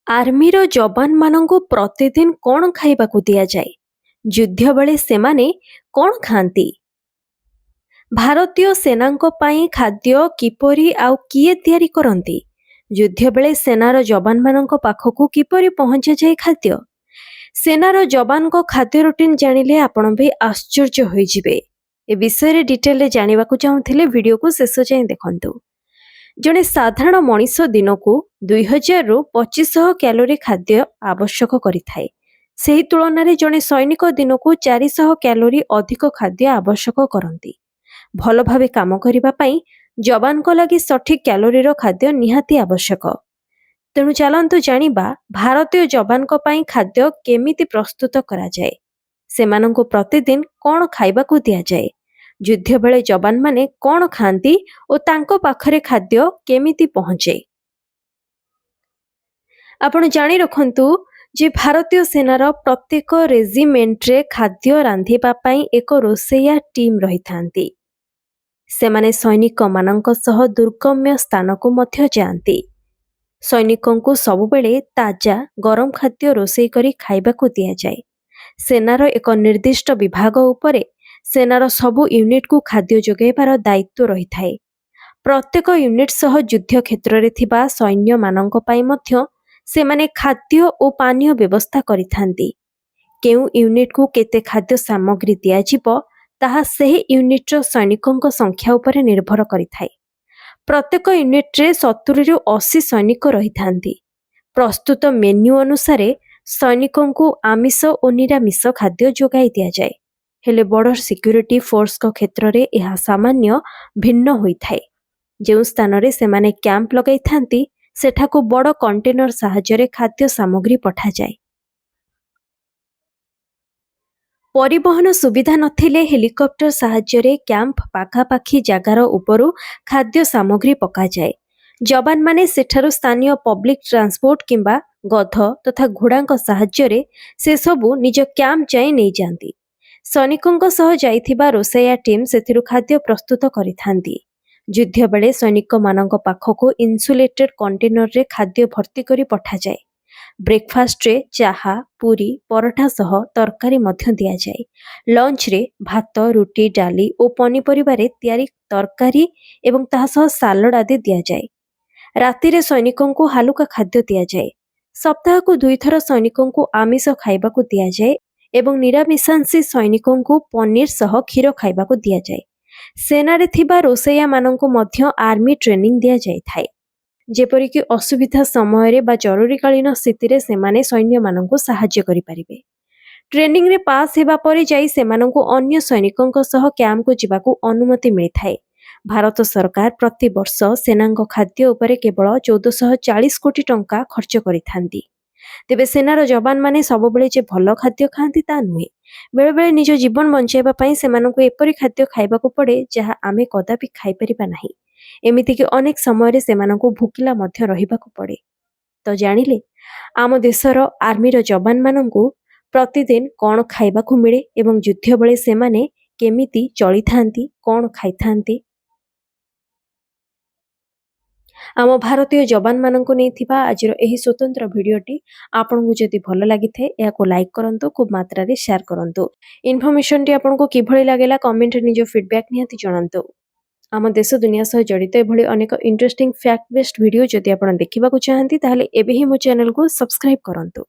ଆର୍ମିର ଯବାନମାନଙ୍କୁ ପ୍ରତିଦିନ କ'ଣ ଖାଇବାକୁ ଦିଆଯାଏ? ଯୁଦ୍ଧ ବେଳେ ସେମାନେ କ'ଣ ଖାଆନ୍ତି? ଭାରତୀୟ ସେନାଙ୍କ ପାଇଁ ଖାଦ୍ୟ କିପରି ଆଉ କିଏ ତିଆରି କରନ୍ତି? ଯୁଦ୍ଧ ବେଳେ ସେନାର ଯବାନମାନଙ୍କ ପାଖକୁ କିପରି ପହଞ୍ଚାଯାଏ ଖାଦ୍ୟ? ସେନାର ଯବାନଙ୍କ ଖାଦ୍ୟ ରୁଟିନ୍ ଜାଣିଲେ ଆପଣ ବି ଆଶ୍ଚର୍ଯ୍ୟ ହୋଇଯିବେ। ଏ ବିଷୟରେ ଡିଟେଲରେ ଜାଣିବାକୁ ଚାହୁଁଥିଲେ ଭିଡ଼ିଓକୁ ଶେଷ ଯାଏଁ ଦେଖନ୍ତୁ। ଜଣେ ସାଧାରଣ ମଣିଷ ଦିନକୁ 2000ରୁ 2500 କ୍ୟାଲୋରି ଖାଦ୍ୟ ଆବଶ୍ୟକ କରିଥାଏ। ସେହି ତୁଳନାରେ ଜଣେ ସୈନିକ ଦିନକୁ 400 କ୍ୟାଲୋରି ଅଧିକ ଖାଦ୍ୟ ଆବଶ୍ୟକ କରନ୍ତି। ଭଲ ଭାବେ କାମ କରିବା ପାଇଁ ଯବାନଙ୍କ ଲାଗି ସଠିକ୍ କ୍ୟାଲୋରିର ଖାଦ୍ୟ ନିହାତି ଆବଶ୍ୟକ। ତେଣୁ ଚାଲନ୍ତୁ ଜାଣିବା ଭାରତୀୟ ଯବାନଙ୍କ ପାଇଁ ଖାଦ୍ୟ କେମିତି ପ୍ରସ୍ତୁତ କରାଯାଏ। ସେମାନଙ୍କୁ ପ୍ରତିଦିନ କ'ଣ ଖାଇବାକୁ ଦିଆଯାଏ? ଯୁଦ୍ଧ ବେଳେ ଯବାନମାନେ କ'ଣ ଖାଆନ୍ତି ଓ ତାଙ୍କ ପାଖରେ ଖାଦ୍ୟ କେମିତି ପହଞ୍ଚେ? ଆପଣ ଜାଣି ରଖନ୍ତୁ ଯେ ଭାରତୀୟ ସେନାର ପ୍ରତ୍ୟେକ ରେଜିମେଣ୍ଟରେ ଖାଦ୍ୟ ରାନ୍ଧିବା ପାଇଁ ଏକ ରୋଷେଇଆ ଟିମ୍ ରହିଥାନ୍ତି। ସେମାନେ ସୈନିକମାନଙ୍କ ସହ ଦୁର୍ଗମ୍ୟ ସ୍ଥାନକୁ ମଧ୍ୟ ଯାଆନ୍ତି। ସୈନିକଙ୍କୁ ସବୁବେଳେ ତାଜା ଗରମ ଖାଦ୍ୟ ରୋଷେଇ କରି ଖାଇବାକୁ ଦିଆଯାଏ। ସେନାର ଏକ ନିର୍ଦ୍ଦିଷ୍ଟ ବିଭାଗ ଉପରେ ସେନାର ସବୁ ୟୁନିଟ୍କୁ ଖାଦ୍ୟ ଯୋଗାଇବାର ଦାୟିତ୍ୱ ରହିଥାଏ। ପ୍ରତ୍ୟେକ ୟୁନିଟ୍ ସହ ଯୁଦ୍ଧ କ୍ଷେତ୍ରରେ ଥିବା ସୈନ୍ୟମାନଙ୍କ ପାଇଁ ମଧ୍ୟ ସେମାନେ ଖାଦ୍ୟ ଓ ପାନୀୟ ବ୍ୟବସ୍ଥା କରିଥାନ୍ତି। କେଉଁ ୟୁନିଟ୍କୁ କେତେ ଖାଦ୍ୟ ସାମଗ୍ରୀ ଦିଆଯିବ ତାହା ସେହି ୟୁନିଟ୍ର ସୈନିକଙ୍କ ସଂଖ୍ୟା ଉପରେ ନିର୍ଭର କରିଥାଏ। ପ୍ରତ୍ୟେକ ୟୁନିଟ୍ରେ 70ରୁ 80 ସୈନିକ ରହିଥାନ୍ତି। ପ୍ରସ୍ତୁତ ମେନ୍ୟୁ ଅନୁସାରେ ସୈନିକଙ୍କୁ ଆମିଷ ଓ ନିରାମିଷ ଖାଦ୍ୟ ଯୋଗାଇ ଦିଆଯାଏ। ହେଲେ ବର୍ଡର ସିକ୍ୟୁରିଟି ଫୋର୍ସଙ୍କ କ୍ଷେତ୍ରରେ ଏହା ସାମାନ୍ୟ ଭିନ୍ନ ହୋଇଥାଏ। ଯେଉଁ ସ୍ଥାନରେ ସେମାନେ କ୍ୟାମ୍ପ ଲଗାଇଥାନ୍ତି ସେଠାକୁ ବଡ଼ କଣ୍ଟେନର ସାହାଯ୍ୟରେ ଖାଦ୍ୟ ସାମଗ୍ରୀ ପଠାଯାଏ। ପରିବହନ ସୁବିଧା ନଥିଲେ ହେଲିକପ୍ଟର ସାହାଯ୍ୟରେ କ୍ୟାମ୍ପ ପାଖାପାଖି ଜାଗାର ଉପରୁ ଖାଦ୍ୟ ସାମଗ୍ରୀ ପକାଯାଏ। ଯବାନମାନେ ସେଠାରୁ ସ୍ଥାନୀୟ ପବ୍ଲିକ ଟ୍ରାନ୍ସପୋର୍ଟ କିମ୍ବା ଗଧ ତଥା ଘୋଡ଼ାଙ୍କ ସାହାଯ୍ୟରେ ସେସବୁ ନିଜ କ୍ୟାମ୍ପ ଯାଏଁ ନେଇଯାଆନ୍ତି। ସୈନିକଙ୍କ ସହ ଯାଇଥିବା ରୋଷେଇଆ ଟିମ୍ ସେଥିରୁ ଖାଦ୍ୟ ପ୍ରସ୍ତୁତ କରିଥାନ୍ତି। ଯୁଦ୍ଧ ବେଳେ ସୈନିକମାନଙ୍କ ପାଖକୁ ଇନ୍ସୁଲେଟେଡ୍ କଣ୍ଟେନରରେ ଖାଦ୍ୟ ଭର୍ତ୍ତି କରି ପଠାଯାଏ। ବ୍ରେକଫାଷ୍ଟରେ ଚାହା, ପୁରୀ, ପରଠା ସହ ତରକାରୀ ମଧ୍ୟ ଦିଆଯାଏ। ଲଞ୍ଚରେ ଭାତ, ରୁଟି, ଡାଲି ଓ ପନିପରିବାରେ ତିଆରି ତରକାରୀ ଏବଂ ତାହା ସହ ସାଲଡ ଆଦି ଦିଆଯାଏ। ରାତିରେ ସୈନିକଙ୍କୁ ହାଲୁକା ଖାଦ୍ୟ ଦିଆଯାଏ। ସପ୍ତାହକୁ 2 ଥର ସୈନିକଙ୍କୁ ଆମିଷ ଖାଇବାକୁ ଦିଆଯାଏ ଏବଂ ନିରାମିଷାଂଶୀ ସୈନିକଙ୍କୁ ପନିର ସହ କ୍ଷୀର ଖାଇବାକୁ ଦିଆଯାଏ। ସେନାରେ ଥିବା ରୋଷେଇଆମାନଙ୍କୁ ମଧ୍ୟ ଆର୍ମି ଟ୍ରେନିଂ ଦିଆଯାଇଥାଏ। ଯେପରିକି ଅସୁବିଧା ସମୟରେ ବା ଜରୁରୀକାଳୀନ ସ୍ଥିତିରେ ସେମାନେ ସୈନ୍ୟମାନଙ୍କୁ ସାହାଯ୍ୟ କରିପାରିବେ। ଟ୍ରେନିଂରେ ପାସ୍ ହେବା ପରେ ଯାଇ ସେମାନଙ୍କୁ ଅନ୍ୟ ସୈନିକଙ୍କ ସହ କ୍ୟାମ୍ପକୁ ଯିବାକୁ ଅନୁମତି ମିଳିଥାଏ। ଭାରତ ସରକାର ପ୍ରତିବର୍ଷ ସେନାଙ୍କ ଖାଦ୍ୟ ଉପରେ କେବଳ 1440 କୋଟି ଟଙ୍କା ଖର୍ଚ୍ଚ କରିଥାନ୍ତି। ତେବେ ସେନାର ଯବାନମାନେ ସବୁବେଳେ ଯେ ଭଲ ଖାଦ୍ୟ ଖାଆନ୍ତି ତା ନୁହେଁ। ବେଳେବେଳେ ନିଜ ଜୀବନ ବଞ୍ଚାଇବା ପାଇଁ ସେମାନଙ୍କୁ ଏପରି ଖାଦ୍ୟ ଖାଇବାକୁ ପଡ଼େ ଯାହା ଆମେ କଦାପି ଖାଇପାରିବା ନାହିଁ। ଏମିତିକି ଅନେକ ସମୟରେ ସେମାନଙ୍କୁ ଭୋକିଲା ମଧ୍ୟ ରହିବାକୁ ପଡ଼େ। ତ ଜାଣିଲେ ଆମ ଦେଶର ଆର୍ମିର ଯବାନମାନଙ୍କୁ ପ୍ରତିଦିନ କ'ଣ ଖାଇବାକୁ ମିଳେ ଏବଂ ଯୁଦ୍ଧ ବେଳେ ସେମାନେ କେମିତି ଚଳିଥାନ୍ତି, କ'ଣ ଖାଇଥାନ୍ତି। ଆମ ଭାରତୀୟ ଯବାନମାନଙ୍କୁ ନେଇଥିବା ଆଜିର ଏହି ସ୍ୱତନ୍ତ୍ର ଭିଡ଼ିଓଟି ଆପଣଙ୍କୁ ଯଦି ଭଲ ଲାଗିଥାଏ ଏହାକୁ ଲାଇକ୍ କରନ୍ତୁ, ଖୁବ୍ ମାତ୍ରାରେ ସେୟାର କରନ୍ତୁ। ଇନଫର୍ମେସନଟି ଆପଣଙ୍କୁ କିଭଳି ଲାଗିଲା କମେଣ୍ଟରେ ନିଜ ଫିଡବ୍ୟାକ୍ ନିହାତି ଜଣାନ୍ତୁ। ଆମ ଦେଶ ଦୁନିଆ ସହ ଜଡ଼ିତ ଏଭଳି ଅନେକ ଇଣ୍ଟରେଷ୍ଟିଂ ଫ୍ୟାକ୍ଟ ବେସ୍ଡ ଭିଡ଼ିଓ ଯଦି ଆପଣ ଦେଖିବାକୁ ଚାହାନ୍ତି ତାହେଲେ ଏବେ ହିଁ ମୋ ଚ୍ୟାନେଲକୁ ସବସ୍କ୍ରାଇବ୍ କରନ୍ତୁ।